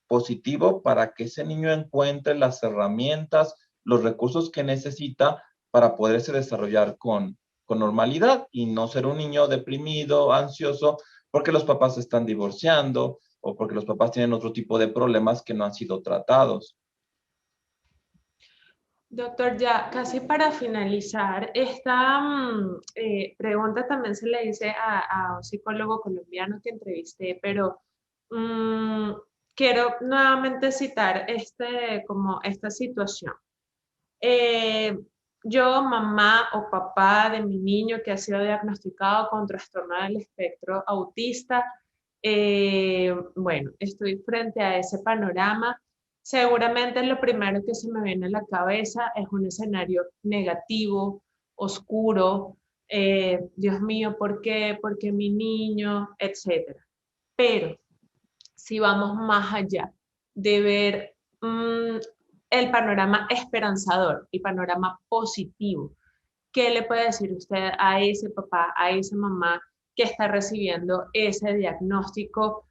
positivo, para que ese niño encuentre las herramientas, los recursos que necesita para poderse desarrollar con normalidad y no ser un niño deprimido, ansioso, porque los papás se están divorciando o porque los papás tienen otro tipo de problemas que no han sido tratados. Doctor, ya casi para finalizar, esta pregunta también se le hice a un psicólogo colombiano que entrevisté, pero mm, quiero nuevamente citar como esta situación. Eh, yo, mamá o papá de mi niño que ha sido diagnosticado con trastorno del espectro autista, bueno, estoy frente a ese panorama. Seguramente lo primero que se me viene a la cabeza es un escenario negativo, oscuro, Dios mío, ¿por qué? ¿Por qué mi niño? Etcétera. Pero si vamos más allá de ver el panorama esperanzador y panorama positivo, ¿qué le puede decir usted a ese papá, a esa mamá que está recibiendo ese diagnóstico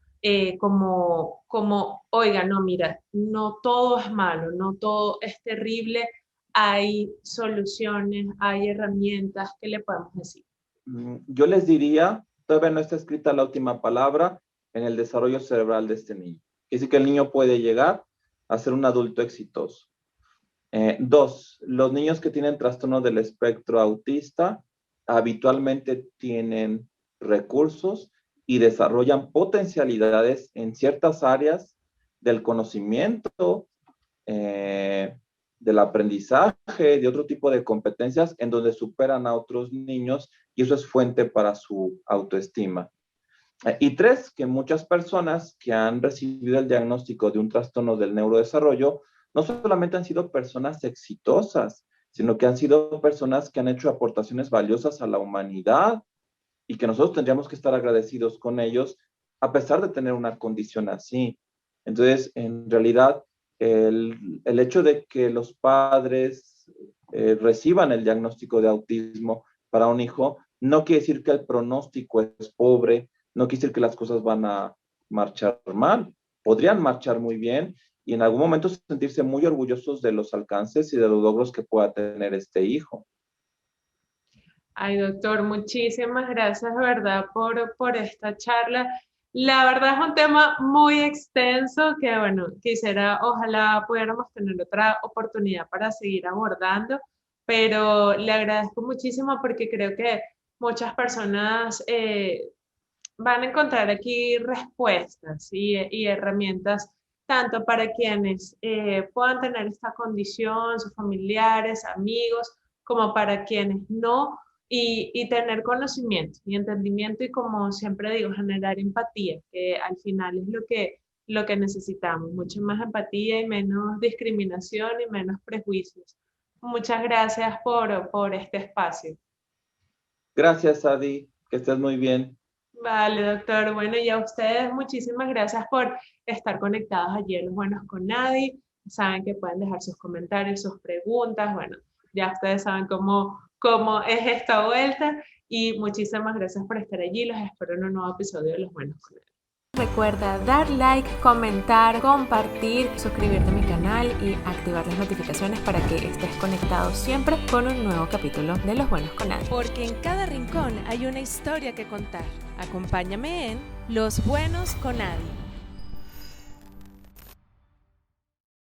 oiga, no, mira, no todo es malo, no todo es terrible, hay soluciones, hay herramientas, ¿qué le podemos decir? Yo les diría, todavía no está escrita la última palabra en el desarrollo cerebral de este niño. Es decir, que el niño puede llegar a ser un adulto exitoso. Dos, los niños que tienen trastorno del espectro autista habitualmente tienen recursos y desarrollan potencialidades en ciertas áreas del conocimiento, del aprendizaje, de otro tipo de competencias en donde superan a otros niños y eso es fuente para su autoestima. Y tres, que muchas personas que han recibido el diagnóstico de un trastorno del neurodesarrollo no solamente han sido personas exitosas, sino que han sido personas que han hecho aportaciones valiosas a la humanidad y que nosotros tendríamos que estar agradecidos con ellos a pesar de tener una condición así. Entonces, en realidad, el hecho de que los padres reciban el diagnóstico de autismo para un hijo no quiere decir que el pronóstico es pobre, no quiere decir que las cosas van a marchar mal, podrían marchar muy bien y en algún momento sentirse muy orgullosos de los alcances y de los logros que pueda tener este hijo. Ay, doctor, muchísimas gracias, ¿verdad?, por esta charla. La verdad es un tema muy extenso que, bueno, ojalá pudiéramos tener otra oportunidad para seguir abordando, pero le agradezco muchísimo porque creo que muchas personas van a encontrar aquí respuestas y herramientas tanto para quienes puedan tener esta condición, sus familiares, amigos, como para quienes no, y tener conocimiento y entendimiento y como siempre digo, generar empatía, que al final es lo que necesitamos, mucho más empatía y menos discriminación y menos prejuicios. Muchas gracias por este espacio. Gracias, Adi, que estés muy bien. Vale, doctor. Bueno, y a ustedes muchísimas gracias por estar conectados allí en Los Buenos con Nadie. Saben que pueden dejar sus comentarios, sus preguntas. Bueno, ya ustedes saben cómo es esta vuelta. Y muchísimas gracias por estar allí. Los espero en un nuevo episodio de Los Buenos con Nadie. Recuerda dar like, comentar, compartir, suscribirte a mi canal y activar las notificaciones para que estés conectado siempre con un nuevo capítulo de Los Buenos con Nadie. Porque en cada rincón hay una historia que contar. Acompáñame en Los Buenos con Nadie.